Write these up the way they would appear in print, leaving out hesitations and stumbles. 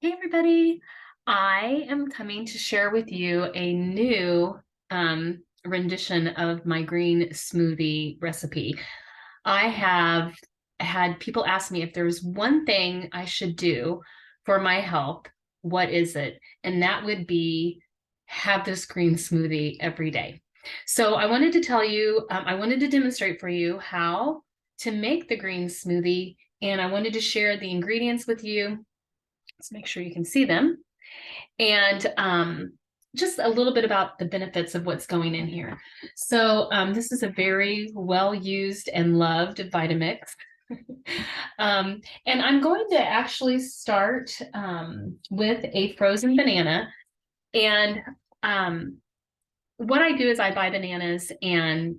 Hey everybody, I am coming to share with you a new rendition of my green smoothie recipe. I have had people ask me if there's one thing I should do for my health, what is it? And that would be have this green smoothie every day. So I wanted to tell you, I wanted to demonstrate for you how to make the green smoothie, and I wanted to share the ingredients with you. Let's make sure you can see them. And just a little bit about the benefits of what's going in here. So this is a very well used and loved Vitamix. And I'm going to actually start with a frozen banana. And what I do is I buy bananas and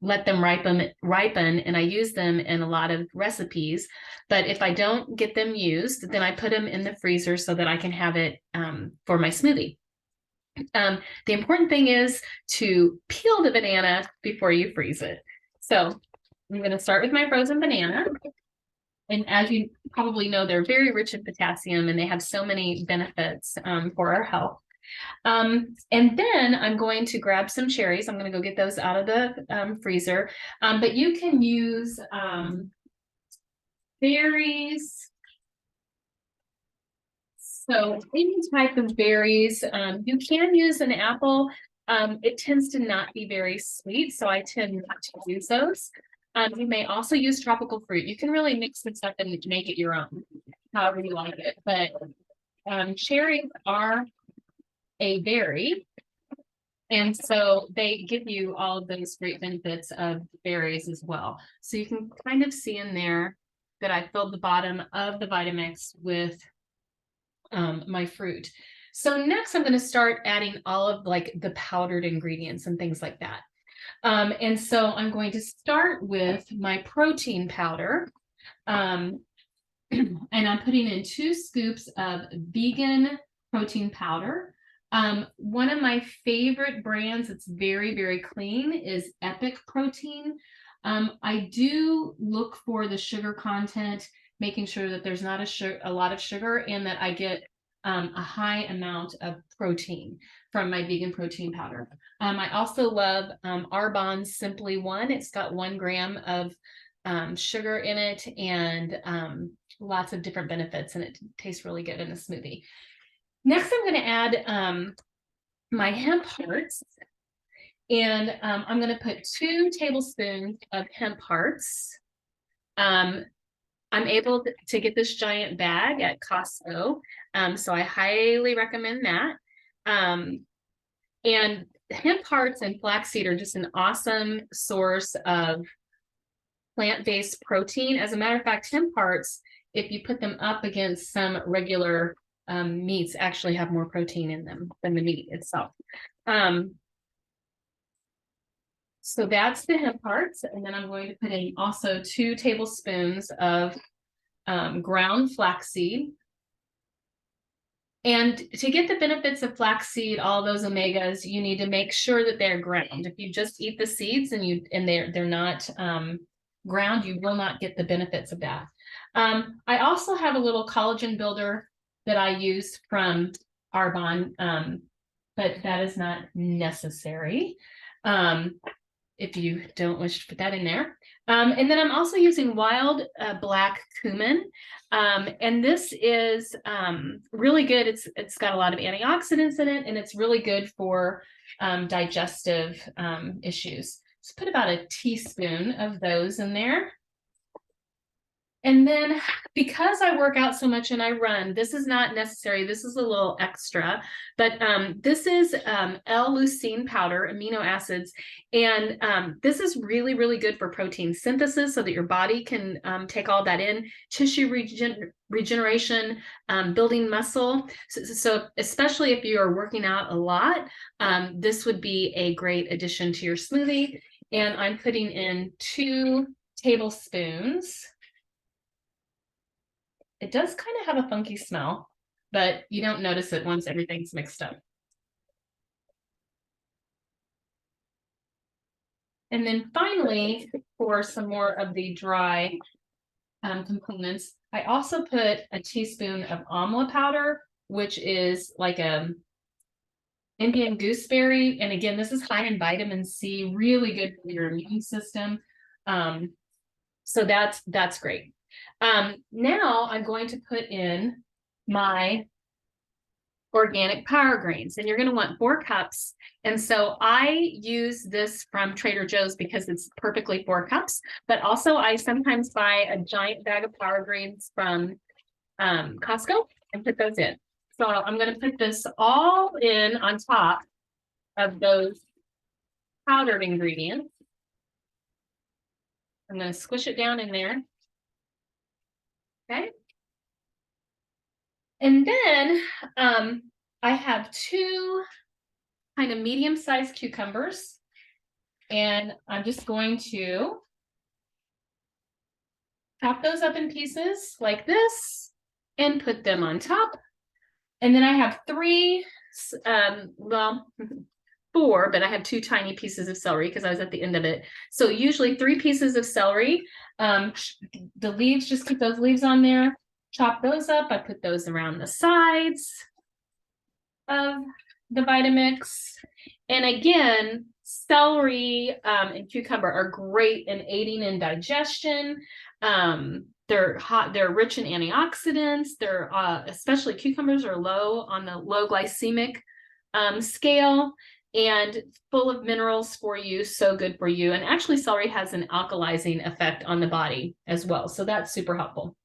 let them ripen, and I use them in a lot of recipes. But if I don't get them used, then I put them in the freezer so that I can have it for my smoothie. The important thing is to peel the banana before you freeze it. So I'm going to start with my frozen banana. And as you probably know, they're very rich in potassium and they have so many benefits for our health. And then I'm going to grab some cherries. I'm going to go get those out of the freezer. But you can use berries. So any type of berries. You can use an apple. It tends to not be very sweet, so I tend not to use those. You may also use tropical fruit. You can really mix this up and make it your own, however you like it. But cherries are a berry, and so they give you all of those great benefits of berries as well. So you can kind of see in there that I filled the bottom of the Vitamix with my fruit. So next I'm going to start adding all of like the powdered ingredients and things like that. And so I'm going to start with my protein powder. And I'm putting in 2 scoops of vegan protein powder. One of my favorite brands, it's very, very clean, is Epic Protein. I do look for the sugar content, making sure that there's not a lot of sugar and that I get a high amount of protein from my vegan protein powder. I also love Arbonne's Simply One. It's got 1 gram of sugar in it and lots of different benefits, and it tastes really good in a smoothie. Next, I'm going to add my hemp hearts, and I'm going to put 2 tablespoons of hemp hearts. I'm able to get this giant bag at Costco, so I highly recommend that. And hemp hearts and flaxseed are just an awesome source of plant-based protein. As a matter of fact, hemp hearts, if you put them up against some regular meats, actually have more protein in them than the meat itself. So that's the hemp hearts. And then I'm going to put in also 2 tablespoons of ground flaxseed. And to get the benefits of flaxseed, all those omegas, you need to make sure that they're ground. If you just eat the seeds and they're not ground, you will not get the benefits of that. I also have a little collagen builder that I use from Arbonne, but that is not necessary if you don't wish to put that in there. And then I'm also using wild black cumin. And this is really good. It's got a lot of antioxidants in it, and it's really good for digestive issues. So put about a teaspoon of those in there. And then because I work out so much and I run, this is not necessary. This is a little extra, but this is L-leucine powder, amino acids. And this is really, really good for protein synthesis so that your body can take all that in, tissue regeneration, building muscle. So especially if you are working out a lot, this would be a great addition to your smoothie. And I'm putting in 2 tablespoons. It does kind of have a funky smell, but you don't notice it once everything's mixed up. And then finally, for some more of the dry components, I also put a teaspoon of amla powder, which is like a Indian gooseberry. And again, this is high in vitamin C, really good for your immune system. So that's great. Now I'm going to put in my organic power grains, and you're going to want 4 cups. And so I use this from Trader Joe's because it's perfectly 4 cups, but also I sometimes buy a giant bag of power grains from Costco and put those in. So I'm going to put this all in on top of those powdered ingredients. I'm going to squish it down in there. Okay. And then I have 2 kind of medium-sized cucumbers, and I'm just going to chop those up in pieces like this and put them on top. And then I have 3, well, 4, but I have 2 tiny pieces of celery because I was at the end of it. So usually 3 pieces of celery. The leaves, just keep those leaves on there. Chop those up. I put those around the sides of the Vitamix. And again, celery and cucumber are great in aiding in digestion. They're rich in antioxidants. They're especially cucumbers are low on the low glycemic scale and full of minerals for you, so good for you. And actually celery has an alkalizing effect on the body as well. So that's super helpful.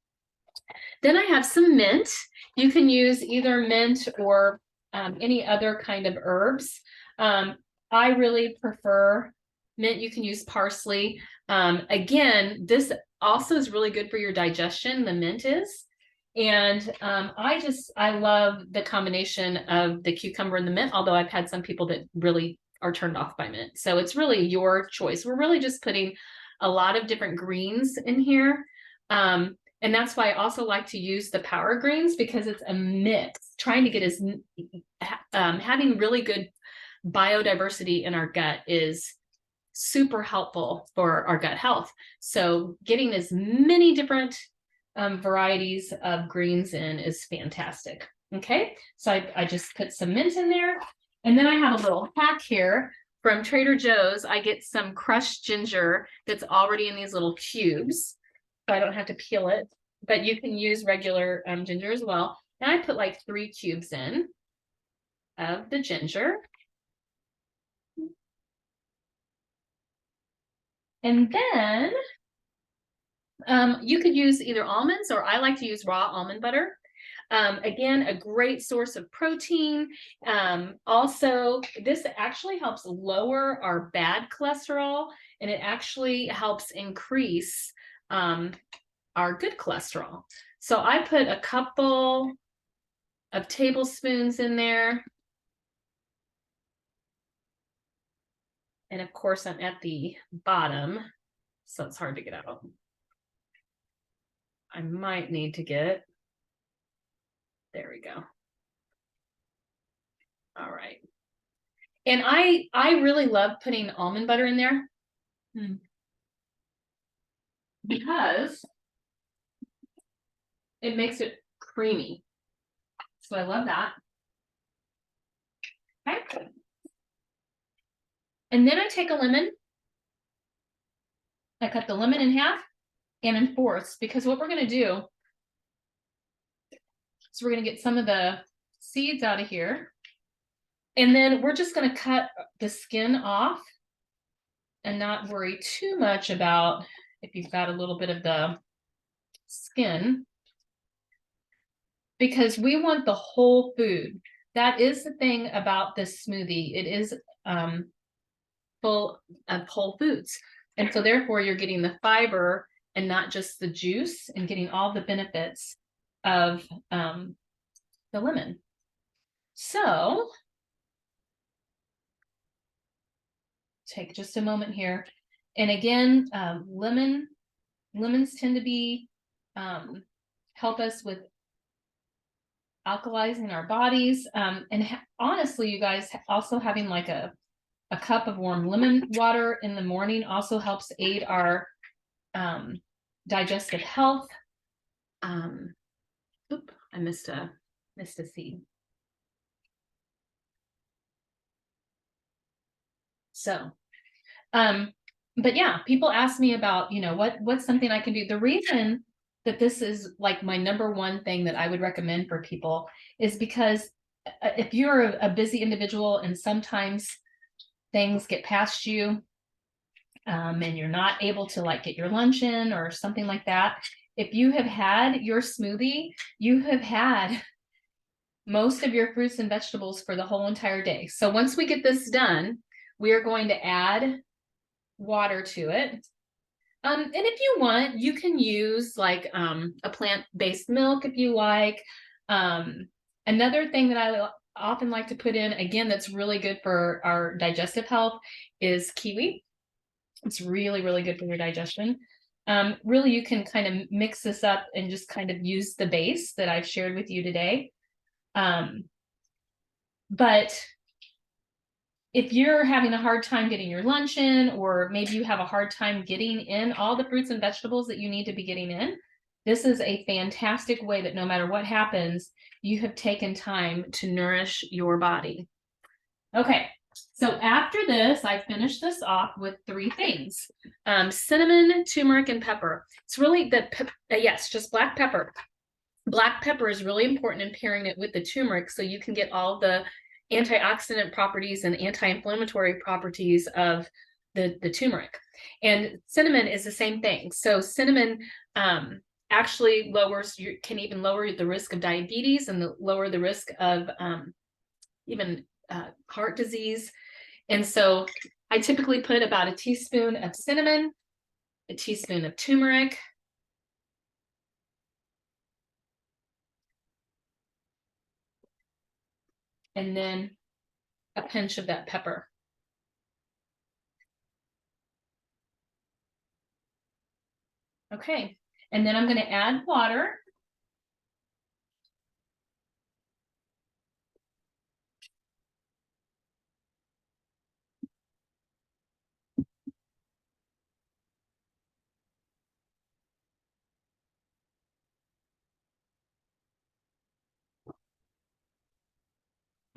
Then I have some mint. You can use either mint or any other kind of herbs. I really prefer mint. You can use parsley. Again, this also is really good for your digestion. The mint is. And I love the combination of the cucumber and the mint, although I've had some people that really are turned off by mint. So it's really your choice. We're really just putting a lot of different greens in here. And that's why I also like to use the power greens because it's a mix, trying to get having really good biodiversity in our gut is super helpful for our gut health. So getting as many different varieties of greens in is fantastic. Okay, so I just put some mint in there. And then I have a little hack here from Trader Joe's. I get some crushed ginger that's already in these little cubes, so I don't have to peel it, but you can use regular ginger as well. And I put like 3 cubes in of the ginger. And then you could use either almonds, or I like to use raw almond butter. Again, a great source of protein. Also, this actually helps lower our bad cholesterol, and it actually helps increase our good cholesterol. So I put a couple of tablespoons in there. And of course, I'm at the bottom, so it's hard to get out. I might need to get, there we go. All right. And I really love putting almond butter in there because it makes it creamy. So I love that. Okay. And then I take a lemon. I cut the lemon in half and in fourths, because what we're going to do is we're going to get some of the seeds out of here. And then we're just going to cut the skin off and not worry too much about if you've got a little bit of the skin, because we want the whole food. That is the thing about this smoothie. It is full of whole foods. And so therefore you're getting the fiber and not just the juice, and getting all the benefits of the lemon. So take just a moment here. And again, lemons tend to be help us with alkalizing our bodies. And honestly, you guys, also having like a cup of warm lemon water in the morning also helps aid our digestive health. Oop, I missed a seed. So, but yeah, people ask me about, what's something I can do. The reason that this is like my number one thing that I would recommend for people is because if you're a busy individual and sometimes things get past you, and you're not able to like get your lunch in or something like that, if you have had your smoothie, you have had most of your fruits and vegetables for the whole entire day. So once we get this done, we are going to add water to it. And if you want, you can use like a plant-based milk if you like. Another thing that I often like to put in, again, that's really good for our digestive health is kiwi. It's really, really good for your digestion. Really, you can kind of mix this up and just kind of use the base that I've shared with you today. But if you're having a hard time getting your lunch in, or maybe you have a hard time getting in all the fruits and vegetables that you need to be getting in, this is a fantastic way that no matter what happens, you have taken time to nourish your body. Okay, so after this, I finished this off with 3 things. Cinnamon, turmeric, and pepper. It's really yes, just black pepper. Black pepper is really important in pairing it with the turmeric so you can get all the antioxidant properties and anti-inflammatory properties of the turmeric. And cinnamon is the same thing. So cinnamon actually can even lower the risk of diabetes and lower the risk of even heart disease. And so I typically put about a teaspoon of cinnamon, a teaspoon of turmeric, and then a pinch of that pepper. Okay, and then I'm going to add water.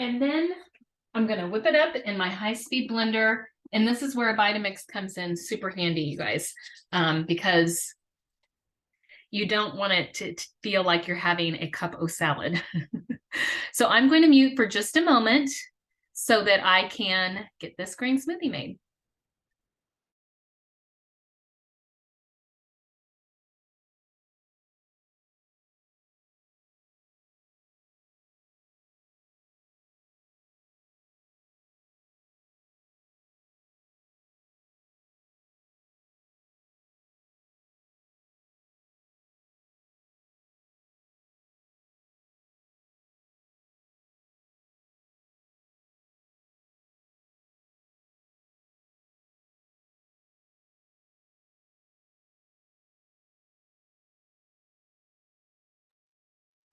And then I'm going to whip it up in my high-speed blender. And this is where a Vitamix comes in super handy, you guys, because you don't want it to feel like you're having a cup of salad. So I'm going to mute for just a moment so that I can get this green smoothie made.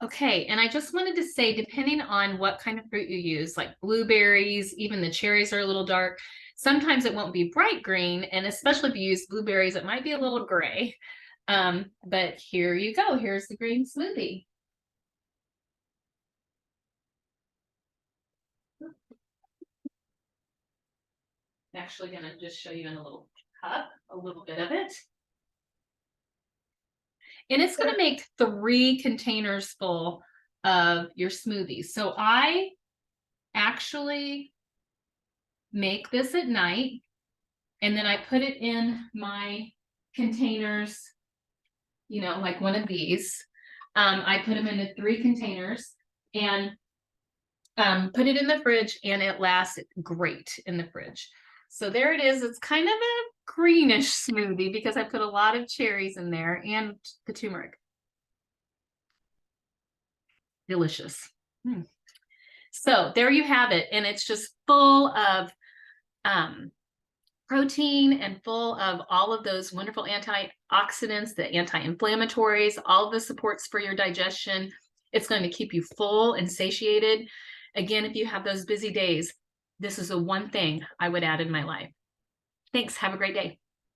Okay, and I just wanted to say, depending on what kind of fruit you use, like blueberries, even the cherries are a little dark. Sometimes it won't be bright green, and especially if you use blueberries, it might be a little gray. But here you go. Here's the green smoothie. I'm actually going to just show you in a little cup, a little bit of it. And it's going to make 3 containers full of your smoothie. So I actually make this at night, and then I put it in my containers, like one of these. I put them into 3 containers and put it in the fridge, and it lasts great in the fridge. So there it is. It's kind of a greenish smoothie because I put a lot of cherries in there and the turmeric. Delicious. So there you have it. And it's just full of protein and full of all of those wonderful antioxidants, the anti-inflammatories, all of the supports for your digestion. It's going to keep you full and satiated. Again, if you have those busy days, this is the one thing I would add in my life. Thanks. Have a great day.